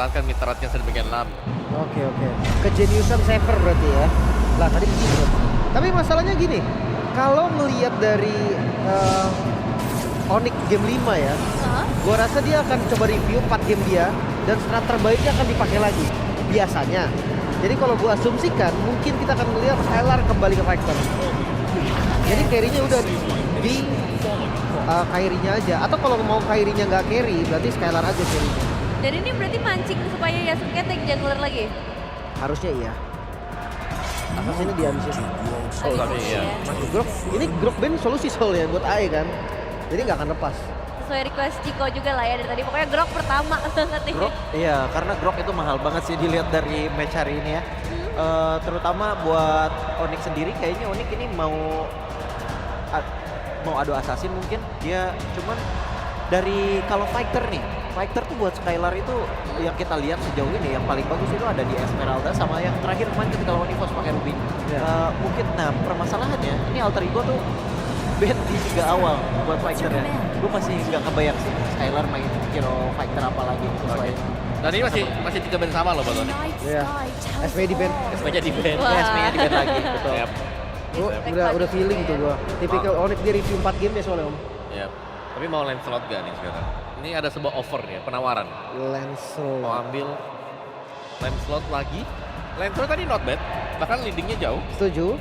mempertahankan mid turretnya sedemikian lama. Oke. Kejeniusan Saver berarti ya. Lah tadi begitu. Tapi masalahnya gini, kalau ngelihat dari Onyx game 5 ya, gua rasa dia akan coba review 4 game dia dan strat terbaiknya akan dipakai lagi biasanya. Jadi kalau gua asumsikan mungkin kita akan melihat Skylar kembali ke fighter. Jadi carry-nya udah di Kairinya aja, atau kalau mau Kairinya nggak carry berarti Skylar aja carry-nya. Dan ini berarti mancing supaya Yasuke take jungler lagi? Harusnya iya. Asasnya dihabisin. Oh tapi iya. Grok, ini Grok band solusi soalnya buat AE kan. Jadi nggak akan lepas. Sesuai request Ciko juga lah ya dari tadi. Pokoknya Grok pertama banget nih. Grok, iya karena Grok itu mahal banget sih dilihat dari match hari ini ya. Terutama buat Onyx sendiri kayaknya Onyx ini mau adu assassin mungkin. Dia cuman dari kalau fighter nih, fighter tuh buat Skylar itu yang kita lihat sejauh ini yang paling bagus itu ada di Esmeralda sama yang terakhir kemarin ketika lawan EVOS pakai Ruby. Mungkin nah permasalahannya ini Alter Ego tuh band di 3 awal buat fighter ya. Gue masih nggak kebayang sih Skylar main hero fighter apa lagi selain. Dan ini masih 3 band sama loh buat Onyx. Iya. SPA di band. SP-nya di band. Wah. SP-nya di band lagi betul. Yap. Udah feeling tuh gua. Tipikal Onyx dia review 4 game ya soalnya Om. Yap. Tapi mau Lancelot gak nih sekarang? Ini ada sebuah offer nih, penawaran. Mau Lancelot. ambil Lancelot lagi. Lancelot tadi not bad, bahkan leadingnya jauh. Setuju.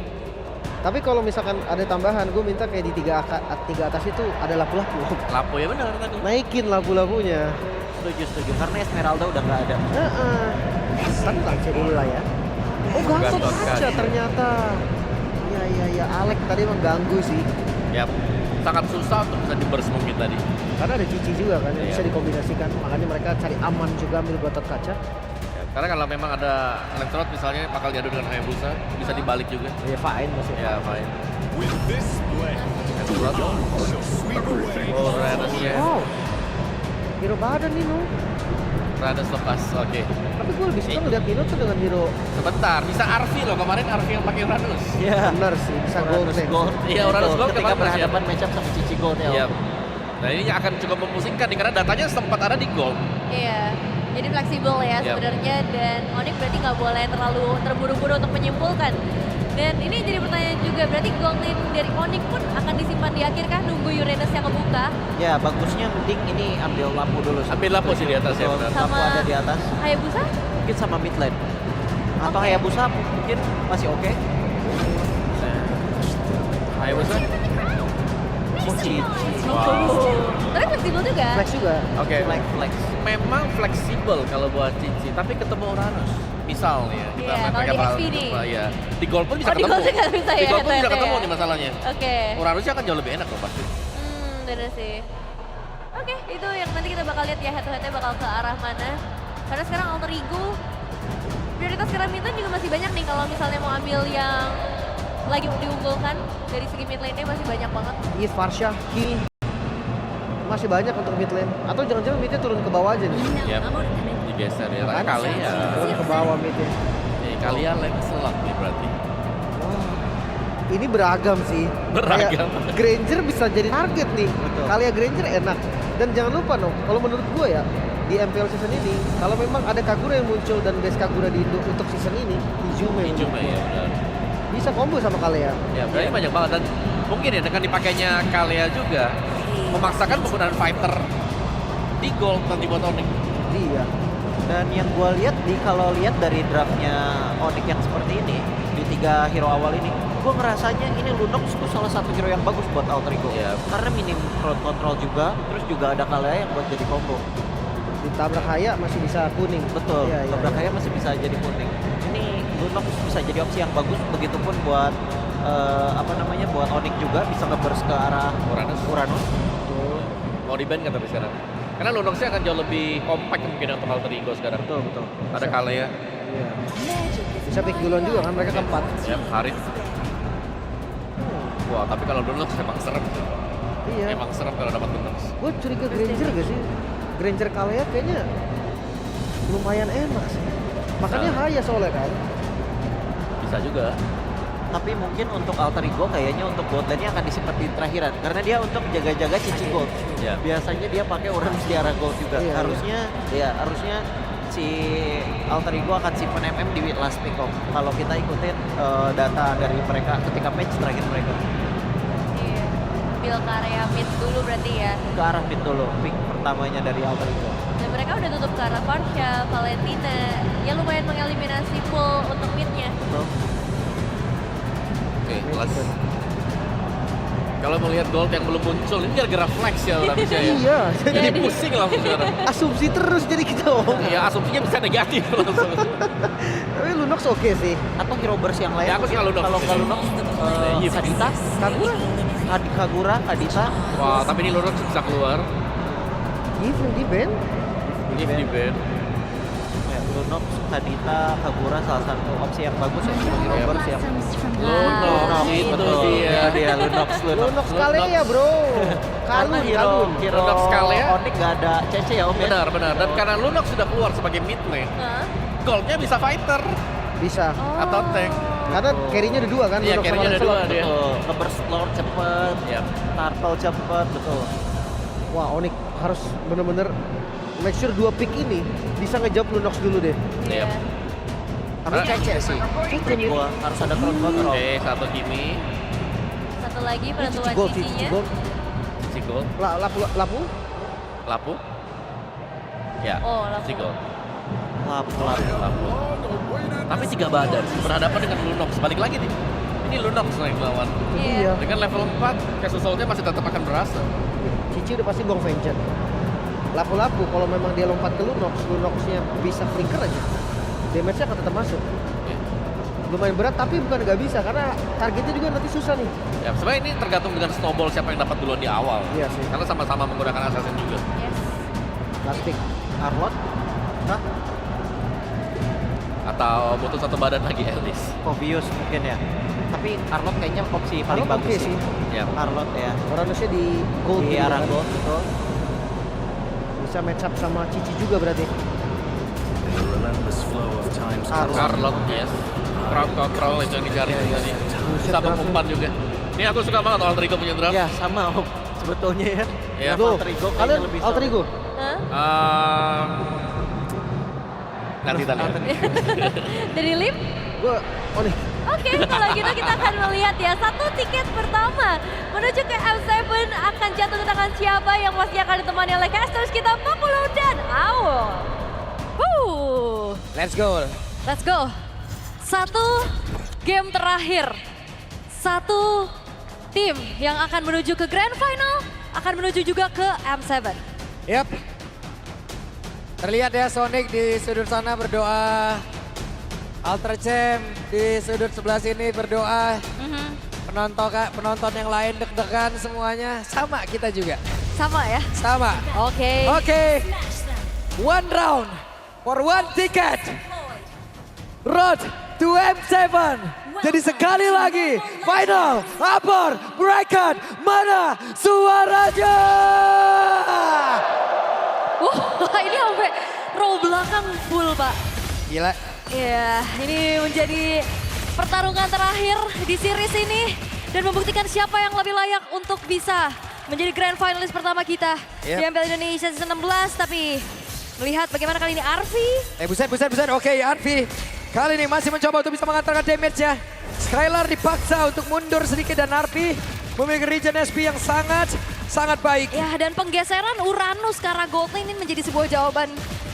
Tapi kalau misalkan ada tambahan, gue minta kayak di 3 atas itu ada lapu-lapu. Lapo ya benar tadi. Naikin lapu-lapunya. Setuju karena Esmeralda udah nggak ada. Kan langsung dulu lah ya. Oh Gatot Gatot kaca kaca. ternyata. Iya. Alek tadi emang ganggu sih. Yap. Sangat susah untuk bisa di-burst mungkin tadi. Karena ada Cici juga kan yang Iya. bisa dikombinasikan. Makanya mereka cari aman juga ambil Gatot kaca. Ya, karena kalau memang ada Lancelot misalnya bakal diadu dengan Hayabusa, bisa dibalik juga. Ya fine masih. Ya, fine. Lancelot. Oh, Radas ya. Oh. Hero badan nih no. Radas lepas, oke. Tapi gue lebih suka ngeliat Hero tuh dengan hero. Sebentar, bisa Arfi loh kemarin Arfi yang pakai Uranus. Iya. Bener sih, bisa gold Uranus lane. Gold. Iya, Uranus Gold ketika kemarin berhadapan match up sama Cici Gold ya. Iya. Om. Nah ini akan cukup memusingkan nih karena datanya sempat ada di gold. Iya. Jadi fleksibel ya Yap. sebenarnya dan Onyx berarti nggak boleh terlalu terburu-buru untuk menyimpulkan. Dan ini jadi pertanyaan juga, berarti gold lane dari Onyx pun akan disimpan di akhir kah nunggu Uranus yang kebuka? Ya bagusnya mending ini ambil lampu dulu. Ambil lampu sih di atas ya, Betul, benar. lampu Sama- ada di atas. Hayabusa? Mungkin sama mid lane. Atau Oke. Hayabusa mungkin masih oke. Hayabusa. Cici. Tapi fleksibel juga. Flex juga. Oke. Flex. Memang fleksibel kalau buat Cici, tapi ketemu Uranus. Misal nih ya, kita Iya, main kalau pakai di Valve, XP nih. ya. Di gold pun bisa Oh, di ketemu. gold juga bisa Di ya, gold pun bisa ternyata ketemu ya. nih masalahnya. Oke. Uranusnya akan jauh lebih enak loh pasti. Bener sih. Oke, itu yang nanti kita bakal lihat ya head to headnya bakal ke arah mana. Karena sekarang Alter Ego prioritas sekarang Midlane juga masih banyak nih kalau misalnya mau ambil yang lagi diunggulkan dari segi mid lane-nya masih banyak banget. Eve, Farsha, Kill. Masih banyak untuk mid lane. Atau jangan-jangan midnya turun ke bawah aja nih. Yap. Digeser ya. Tapi kali ya. Turun ke bawah midnya. Kalian Lancelot nih berarti. Wah, ini beragam sih. Beragam. Kayak Granger bisa jadi target nih. Betul. Kalia Granger enak. Dan jangan lupa no, kalau menurut gue ya di MPL season ini, kalau memang ada Kagura yang muncul dan base Kagura di Indo untuk season ini, Ijume Cuma ya benar. bisa combo sama Kalia. Ya berarti banyak banget dan mungkin ya dengan dipakainya Kalia juga memaksakan penggunaan fighter di gold nanti buat Onyx. Iya. Dan yang gue lihat kalau lihat dari draftnya Onyx yang seperti ini di 3 hero awal ini, gue ngerasanya ini Lunox itu salah satu hero yang bagus buat Alter Ego. Iya. Karena minim crowd control juga, terus juga ada Kalia yang buat jadi combo. Ditabrak Haya masih bisa kuning. Betul, Iya, iya, tabrak iya. Kalia masih bisa jadi kuning. Ini Lunox bisa jadi opsi yang bagus, begitupun buat buat Onyx juga bisa nge-burst ke arah Uranus. Betul. Mau di ban kan tapi sekarang. Karena Lunoxnya akan jauh lebih compact mungkin untuk Alter Ego sekarang. Betul. Ada Kalia, Iya. Bisa pick duluan juga kan mereka keempat. ya Harit. Wah tapi kalau Lunox emang serem. Iya. Emang serem kalau dapat Lunox. Gue curiga Granger gak sih? Granger Kalia kayaknya lumayan enak sih. Makanya Haya soalnya kan. Bisa juga. Tapi mungkin untuk Alter Ego kayaknya untuk bot lane-nya akan disimpan di terakhiran karena dia untuk jaga-jaga Cici Gold. Ya. Biasanya dia pakai Uranus Tiara Gold juga. Iya, harusnya si Alter Ego akan simpan MM di last pick off. Kalau kita ikutin data dari mereka ketika match terakhir mereka. Iya. Ambil ke area mid dulu berarti ya. Ke arah mid dulu, pick pertamanya dari Alter Ego. Dan mereka udah tutup ke arah Varsha, Valentina. Ya lumayan mengeliminasi full untuk midnya. Betul. Oke, kelas. Kalau melihat gold yang belum muncul, ini gara-gara flex ya orang bisa ya. Iya, Jadi pusing langsung sekarang. asumsi terus jadi kita om. Ya asumsinya bisa negatif langsung. Tapi Lunox oke sih. Atau hero burst yang lain. Ya, aku suka Lunox. Kalau nggak Lunox, Iya. Kadita, Kagura, Kadita. Wah, tapi ini Lunox bisa keluar. Give yang di band. If di band. Ya, Lunox, Kadita, Kagura salah satu opsi yang bagus ya sebagai hero Iya. burst yang Lunox itu betul. dia. Dia Lunox. Lunox kali ya bro. Karena hero Lunox Kalea. Onyx gak ada CC ya om ya. Benar. Dan karena Lunox sudah keluar sebagai mid lane, Hah? goldnya bisa fighter Bisa. atau tank. Karena carry-nya ada dua kan. Iya, Lunox sama carry-nya ada Lancelot. dua dia. Betul, nge-burst lord cepet, Ya. turtle cepet, betul. Wah Onyx harus bener-bener make sure dua pick ini bisa ngejawab Lunox dulu deh. Iya. Tapi Ah. cece sih. Cece nih. Gua harus ada crown counter om. Oke, satu Kimi, Satu lagi Cici penentuan gold, cicinya. Cici gold. si gold, Lapu. Lapu. Ya, Oh, Lapu. si gold, Lapu. Lapu. Tapi 3 badan berhadapan dengan Lunox. Balik lagi nih. Ini Lunox yang lawan. Iya. Dengan level 4, Castle Soul-nya masih tetap akan berasa. Cici udah pasti buang vengeance. Lapu-lapu kalau memang dia lompat ke Lunox, Lunoxnya bisa flicker aja. Damage-nya akan tetap masuk. Oke. Lumayan berat tapi bukan nggak bisa karena targetnya juga nanti susah nih. Ya, sebenarnya ini tergantung dengan snowball siapa yang dapat duluan di awal. Iya sih. Karena sama-sama menggunakan assassin juga. Yes. Last pick. Arlot? Hah? Atau butuh satu badan lagi Elis. Obvious mungkin ya. Tapi Arlot kayaknya opsi paling Arlot bagus oke sih. Ya. Arlot ya. Uranusnya di gold Di juga arah kan. gold, betul. Bisa match up sama Cici juga berarti. In the relentless flow of time's Carlot, yes. Crowd control itu yang dicari tadi. Bisa mengumpan juga. Ini aku suka banget Alter Ego punya draft. Ya sama om. Sebetulnya ya. Ya. Draft Tuh, Alter Ego kayaknya kalian lebih Alter Ego? Hah? Nanti kita lihat. Dari Lim? Gue Onyx. Oke, kalau gitu kita akan melihat ya satu tiket pertama menuju ke M7 akan jatuh ke tangan siapa yang pasti akan ditemani oleh casters kita Populo dan Owl. Let's go. Let's go. Satu game terakhir. Satu tim yang akan menuju ke Grand Final akan menuju juga ke M7. Yap. Terlihat ya Sonic di sudut sana berdoa. Alter Champ di sudut sebelah sini berdoa. Penonton yang lain deg-degan semuanya. Sama kita juga. Sama ya. Sama. Oke. Oke. One round for one ticket. Road to M7. Jadi sekali lagi final upper bracket mana suaranya? Wah, ini sampai row belakang full, Pak. Gila. Ya, ini menjadi pertarungan terakhir di series ini dan membuktikan siapa yang lebih layak untuk bisa menjadi grand finalis pertama kita di MPL Indonesia Season 16. Tapi melihat bagaimana kali ini Arfi. Buset. Oke, Arfi kali ini masih mencoba untuk bisa mengantarkan damage-nya. Skylar dipaksa untuk mundur sedikit dan Arfi memiliki regen SP yang sangat baik. Ya, dan penggeseran Uranus ke arah gold lane ini menjadi sebuah jawaban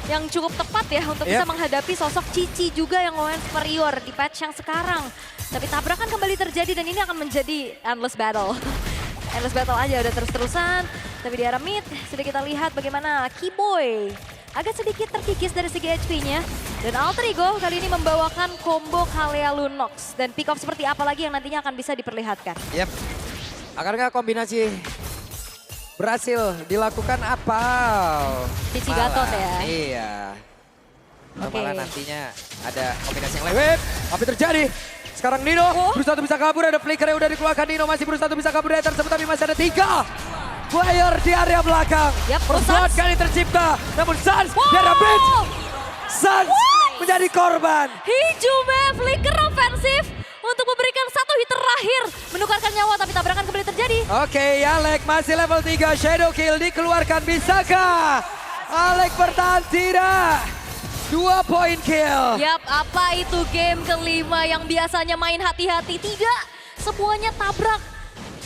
yang cukup tepat ya untuk bisa menghadapi sosok Cici juga yang lumayan superior di patch yang sekarang. Tapi tabrakan kembali terjadi dan ini akan menjadi endless battle. Endless battle aja udah terus-terusan. Tapi di arah mid sudah kita lihat bagaimana Keyboy agak sedikit terkikis dari segi HP-nya. Dan Alter Ego kali ini membawakan combo Kalea Lunox. Dan pick off seperti apa lagi yang nantinya akan bisa diperlihatkan. Yap. Akankah kombinasi berhasil dilakukan apa? Cici Gatot ya. Iya. Atau Oke. malah nantinya ada kombinasi yang lain. Wip, apa yang terjadi? Sekarang Nino berusaha untuk bisa kabur, ada flicker yang udah dikeluarkan. Nino masih berusaha untuk bisa kabur dari tersebut, tapi masih ada 3 player di area belakang. Yap, Persoalan Sans. kali tercipta, namun Sans di area bridge. Sans menjadi korban. Hijume flicker ofensif untuk memberikan satu hit terakhir. Menukarkan nyawa tapi tabrakan kembali terjadi. Oke, Alek masih level 3, Shadow Kill dikeluarkan, bisakah Alek bertahan? Tidak. 2 2 point kill. Yap, apa itu game kelima yang biasanya main hati-hati? Tidak, semuanya tabrak.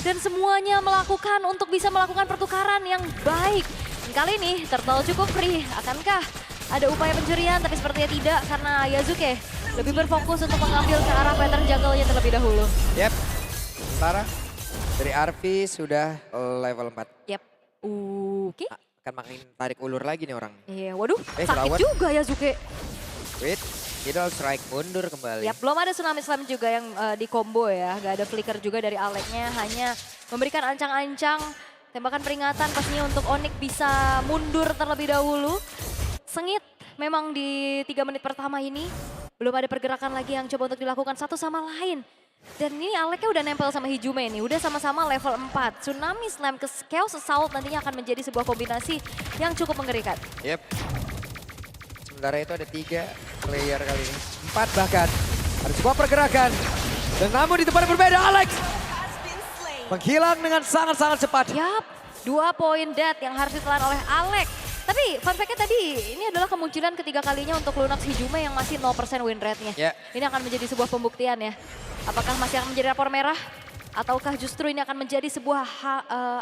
Dan semuanya melakukan untuk bisa melakukan pertukaran yang baik. Dan kali ini Turtle cukup free. Akankah ada upaya pencurian? Tapi sepertinya tidak karena Yazuke lebih berfokus untuk mengambil ke arah pattern jungle-nya terlebih dahulu. Yep. Sementara dari Arvi sudah level 4. Yap, oke. Akan makin tarik ulur lagi nih orang. Iya, waduh, sakit Flower. juga Yazuke. Wait, Idol strike mundur kembali. Ya, belum ada Tsunami Slam juga yang di combo ya. Gak ada flicker juga dari Alec-nya. Hanya memberikan ancang-ancang tembakan peringatan pastinya untuk Onyx bisa mundur terlebih dahulu. Sengit memang di 3 menit pertama ini. Belum ada pergerakan lagi yang coba untuk dilakukan satu sama lain. Dan ini Alec-nya udah nempel sama Hijume nih. Udah sama-sama level 4. Tsunami Slam ke Chaos Assault nantinya akan menjadi sebuah kombinasi yang cukup mengerikan. Yep. Sementara itu ada 3 player kali ini. 4 bahkan. Ada sebuah pergerakan. Dan namun di tempat yang berbeda Alex menghilang dengan sangat-sangat cepat. Yap, 2 poin dead yang harus ditelan oleh Alec. Tapi fun fact-nya tadi, ini adalah kemungkinan ketiga kalinya untuk Lunax Hijume yang masih 0% win rate-nya. Ya. Ini akan menjadi sebuah pembuktian ya. Apakah masih akan menjadi rapor merah? Ataukah justru ini akan menjadi sebuah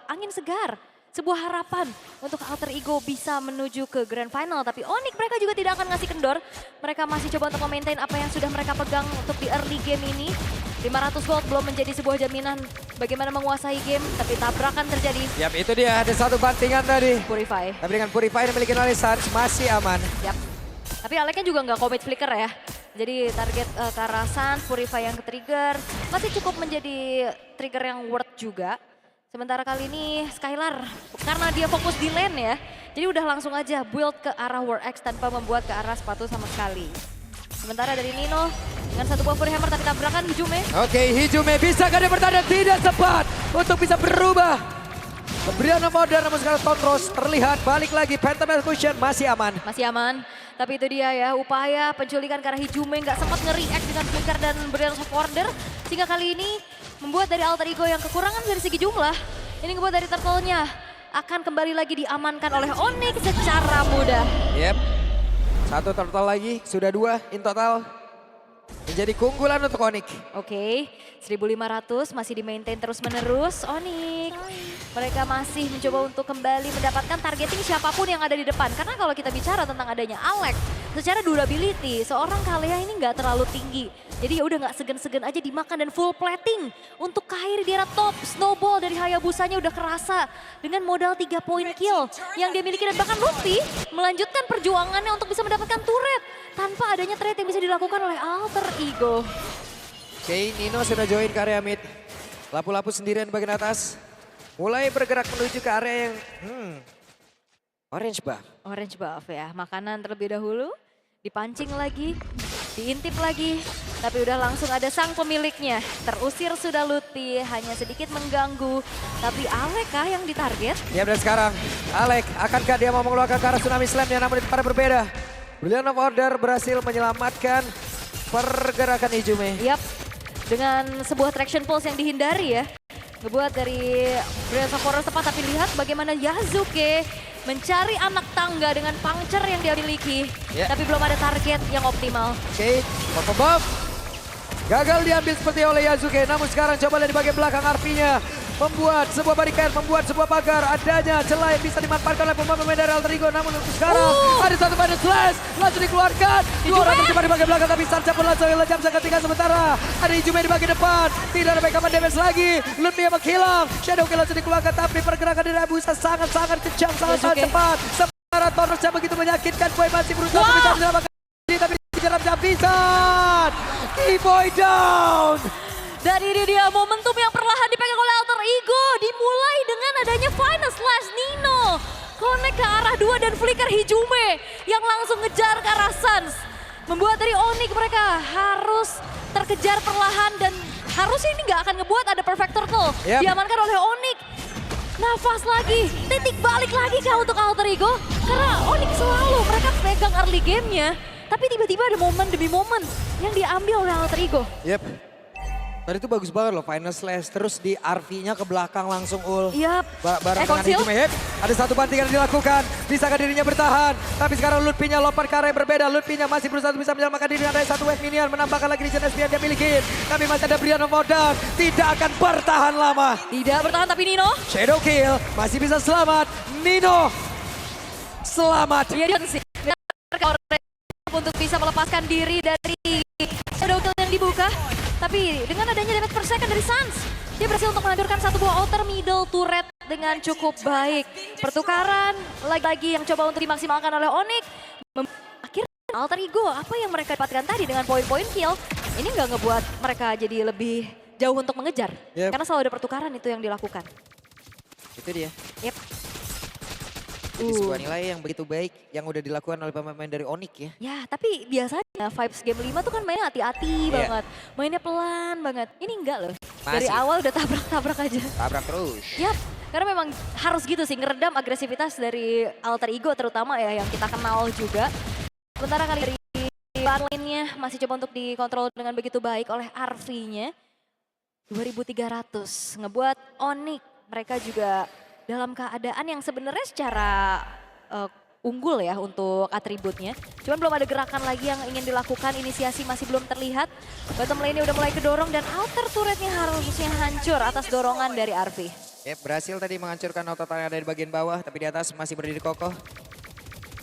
angin segar? Sebuah harapan untuk Alter Ego bisa menuju ke Grand Final. Tapi Onyx mereka juga tidak akan ngasih kendor. Mereka masih coba untuk memaintain apa yang sudah mereka pegang untuk di early game ini. 500 gold belum menjadi sebuah jaminan bagaimana menguasai game. Tapi tabrakan terjadi. Yap, itu dia ada satu bantingan tadi. Purify. Tapi dengan Purify yang memiliki knowledge Suns masih aman. Yap. Tapi Alec-nya juga nggak commit flicker ya. Jadi target ke arah Suns, Purify yang ke-trigger. Masih cukup menjadi trigger yang worth juga. Sementara kali ini Skylar, karena dia fokus di lane ya. Jadi udah langsung aja build ke arah War X tanpa membuat ke arah sepatu sama sekali. Sementara dari Nino, dengan satu buah Fury Hammer tapi tabrakan Hijume. Oke, Hijume bisakah dia bertanda? Tidak sempat untuk bisa berubah. Pemberian order namun sekarang Tonros terlihat balik lagi. Phantom Execution masih aman. Masih aman. Tapi itu dia ya, upaya penculikan ke arah Hijume nggak sempat nge-react dengan flicker dan Brilliance of Order. Sehingga kali ini membuat dari Alter Ego yang kekurangan dari segi jumlah. Ini membuat dari Turtle-nya akan kembali lagi diamankan oleh Onyx secara mudah. Yep. Satu Turtle lagi, sudah 2 in total. Menjadi keunggulan untuk Onyx. Oke, 1500 masih di-maintain terus-menerus Onyx. Mereka masih mencoba untuk kembali mendapatkan targeting siapapun yang ada di depan. Karena kalau kita bicara tentang adanya Alex, secara durability seorang Kalea ini nggak terlalu tinggi. Jadi ya udah nggak segan-segan aja dimakan dan full plating. Untuk Kairi di arah top, snowball dari Hayabusanya udah kerasa. Dengan modal 3 point kill yang dia miliki dan bahkan Luffy melanjutkan perjuangannya untuk bisa mendapatkan turret. Tanpa adanya trade yang bisa dilakukan oleh Alter Ego. Oke, Nino sudah join ke area mid. Lapu-lapu sendirian di bagian atas. Mulai bergerak menuju ke area yang orange buff. Orange buff ya, makanan terlebih dahulu. Dipancing lagi, diintip lagi. Tapi udah langsung ada sang pemiliknya. Terusir sudah Luti, hanya sedikit mengganggu. Tapi Alec kah yang ditarget? Ya, dan sekarang Alec, akankah dia mau mengeluarkan ke arah Tsunami Slam yang namun pada berbeda. Brilliant of Order berhasil menyelamatkan pergerakan Hijume. Yap, dengan sebuah traction pulse yang dihindari ya. Ngebuat dari Brilliant of Order tepat, tapi lihat bagaimana Yazuke mencari anak tangga dengan puncture yang dia miliki. Ya. Tapi belum ada target yang optimal. Oke, Purple Buff. Gagal diambil seperti oleh Yazuke, namun sekarang coba lihat di bagian belakang Arpinya. Membuat sebuah barikan, membuat sebuah pagar. Adanya celah yang bisa dimanfaatkan oleh pemain dari Alter Ego. Namun untuk sekarang ada satu pada slash. Langsung dikeluarkan. Dua orang terjebak di bagian belakang, tapi Sancha pun langsung lejam seketika. Sementara ada Hijume di bagian depan. Tidak ada backup damage lagi. Luffy yang menghilang. Shadow Kill langsung dikeluarkan, tapi pergerakan dari Abusa sangat-sangat kencang, sangat-sangat cepat. Sementara Thanos yang begitu menyakitkan. Boy masih berusaha untuk bisa menyelamatkan diri, tapi dijerat habis-habisan. T-Boy down. Dan ini dia momentum yang perlahan dipegang oleh Alter Ego. Dimulai dengan adanya final slash Nino. Connect ke arah 2 dan flicker Hijume yang langsung ngejar ke arah Suns. Membuat dari Onyx mereka harus terkejar perlahan dan harusnya ini nggak akan ngebuat ada perfect turtle. Yep. Diamankan oleh Onyx. Nafas lagi, titik balik lagi kah untuk Alter Ego? Karena Onyx selalu mereka pegang early game-nya. Tapi tiba-tiba ada momen demi momen yang diambil oleh Alter Ego. Yep. Tadi itu bagus banget loh, final slash. Terus di RV-nya ke belakang langsung ul. Yap. Bareng dengan Conceal. Hijume. Ada satu bantingan yang dilakukan. Bisakah dirinya bertahan? Tapi sekarang Lutfi-nya lompat ke arah yang berbeda. Lutfi-nya masih berusaha bisa menyelamatkan diri dengan ada satu wave minion. Menambahkan lagi region SPN dia miliki. Tapi masih ada Brian Modern. Tidak akan bertahan lama. Tidak bertahan tapi Nino. Shadow kill. Masih bisa selamat. Nino. Selamat. Iya dia sih. Untuk bisa melepaskan diri dari shadow kill yang dibuka. Tapi dengan adanya damage per second dari Sans, dia berhasil untuk menghancurkan satu buah outer middle turret dengan cukup baik. Pertukaran lagi-lagi yang coba untuk dimaksimalkan oleh Onyx. Akhirnya alter ego apa yang mereka dapatkan tadi dengan poin-poin kill, ini nggak ngebuat mereka jadi lebih jauh untuk mengejar. Yep. Karena selalu ada pertukaran itu yang dilakukan. Itu dia. Yep. Jadi sebuah nilai yang begitu baik yang udah dilakukan oleh pemain dari Onyx ya. Ya, tapi biasanya vibes game 5 tuh kan mainnya hati-hati banget. Mainnya pelan banget. Ini enggak loh. Dari Masih. awal udah tabrak-tabrak aja. Tabrak terus. Yap, karena memang harus gitu sih, ngeredam agresivitas dari alter ego terutama ya yang kita kenal juga. Sementara kali dari lainnya masih coba untuk dikontrol dengan begitu baik oleh RV-nya. 2300 ngebuat Onyx mereka juga dalam keadaan yang sebenarnya secara unggul ya untuk atributnya. Cuman belum ada gerakan lagi yang ingin dilakukan, inisiasi masih belum terlihat. Bottom lane-nya udah mulai kedorong dan outer turretnya harusnya hancur atas dorongan dari RV. Yep, berhasil tadi menghancurkan auto yang ada di bagian bawah, tapi di atas masih berdiri kokoh.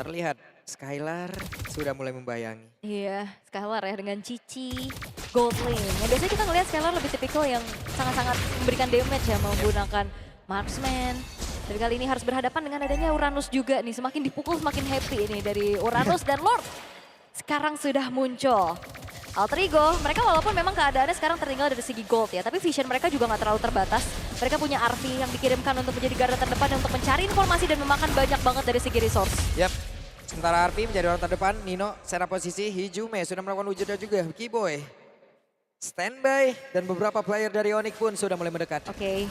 Terlihat Skylar sudah mulai membayangi. Iya, Skylar ya dengan Cici, Gold Lane. Yang biasanya kita ngelihat Skylar lebih tipikal yang sangat-sangat memberikan damage ya menggunakan Marksman. Dan kali ini harus berhadapan dengan adanya Uranus juga nih. Semakin dipukul semakin happy ini dari Uranus dan Lord. Sekarang sudah muncul. Alter Ego, mereka walaupun memang keadaannya sekarang tertinggal dari segi gold ya. Tapi vision mereka juga nggak terlalu terbatas. Mereka punya RV yang dikirimkan untuk menjadi garda terdepan dan untuk mencari informasi dan memakan banyak banget dari segi resource. Yap, sementara RP menjadi orang terdepan, Nino secara posisi, Hijume sudah melakukan wujudnya juga. Kiboy standby dan beberapa player dari Onyx pun sudah mulai mendekat. Oke.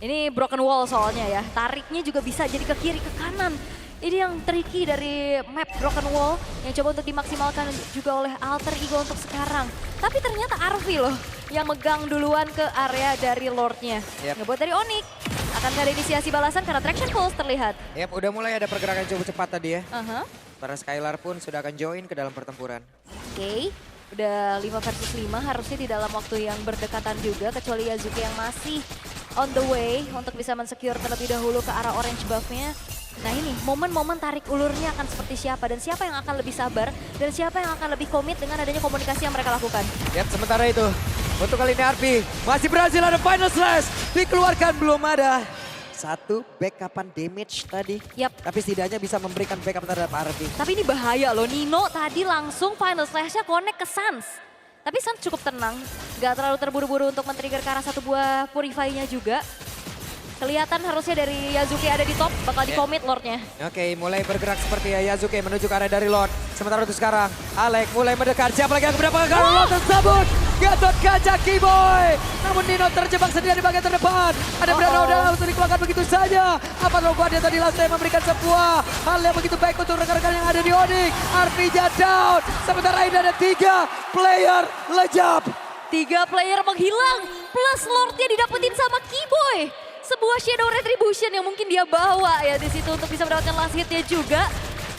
Ini broken wall soalnya ya, tariknya juga bisa jadi ke kiri, ke kanan. Ini yang tricky dari map broken wall yang coba untuk dimaksimalkan juga oleh alter ego untuk sekarang. Tapi ternyata Arvi loh yang megang duluan ke area dari Lordnya. Yep. Ngebuat dari Onyx, akan ada inisiasi balasan karena traction pulse terlihat. Yap, udah mulai ada pergerakan cukup cepat tadi ya. Aha. Para Skylar pun sudah akan join ke dalam pertempuran. Oke, udah 5 versus 5 harusnya di dalam waktu yang berdekatan juga. Kecuali Yazuki yang masih on the way untuk bisa mensecure terlebih dahulu ke arah orange buff-nya. Nah ini momen-momen tarik ulurnya akan seperti siapa dan siapa yang akan lebih sabar dan siapa yang akan lebih komit dengan adanya komunikasi yang mereka lakukan. Yap, sementara itu untuk kali ini RP masih berhasil ada final slash. Dikeluarkan belum ada satu backupan damage tadi. Yap. Tapi setidaknya bisa memberikan backup terhadap RP. Tapi ini bahaya loh, Nino tadi langsung final slash-nya connect ke Sans. Tapi Sans cukup tenang, gak terlalu terburu-buru untuk men-trigger ke arah satu buah Purify-nya juga. Kelihatan harusnya dari Yazuki ada di top, bakal di-commit Lord-nya. Oke, mulai bergerak seperti Yazuki menuju ke arah dari Lord. Sementara itu sekarang, Alek mulai mendekat. Siapa lagi yang mendapatkan Lord tersebut? Gatot Kaca Kiboy. Namun Nino terjebak sendiri di bagian terdepan. Ada Brano dan langsung dikeluarkan begitu saja. Apa logo dia tadi langsung memberikan sebuah hal yang begitu baik untuk rekan-rekan yang ada di Onyx. RP-nya down. Sementara ini ada 3 player lejap. 3 player menghilang, plus Lord-nya didapetin sama Kiboy. Sebuah Shadow Retribution yang mungkin dia bawa ya di situ untuk bisa mendapatkan last hit-nya juga.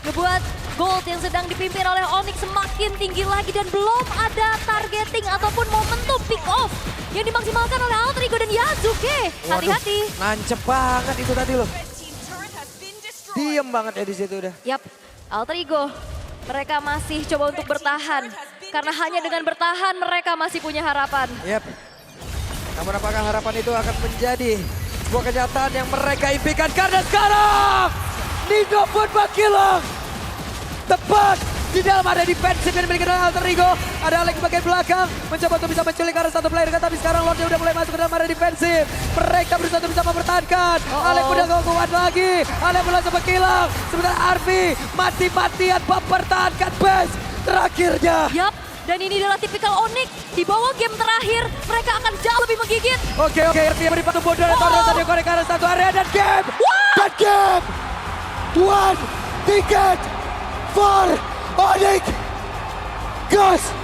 Ngebuat gold yang sedang dipimpin oleh Onyx semakin tinggi lagi dan belum ada targeting ataupun momentum pick off yang dimaksimalkan oleh Alter Ego dan Yazuki. Hati-hati. Nancep banget itu tadi loh. Diem banget ya di situ udah. Yap, Alter Ego. Mereka masih coba untuk bertahan. Karena hanya dengan bertahan mereka masih punya harapan. Yap. Namun apakah harapan itu akan menjadi sebuah kenyataan yang mereka impikan? Karena sekarang Nino pun menghilang. Tepat di dalam ada defensif yang dimiliki oleh Alter Ego. Ada Alek di bagian belakang mencoba untuk bisa menculik arah satu player. Tapi sekarang Lordnya udah mulai masuk ke dalam area defensif. Mereka berusaha untuk bisa mempertahankan. Alek udah gak kuat lagi. Alek mulai sempat hilang. Sementara Arvi mati-matian mempertahankan base terakhirnya. Yap. Dan ini adalah tipikal Onyx. Di bawah game terakhir, mereka akan jauh lebih menggigit. Oke, Arvi beri patu bodoh dan Torres tadi korek arah satu area dan game. Dan game. 1 ticket for Onyx. Gus.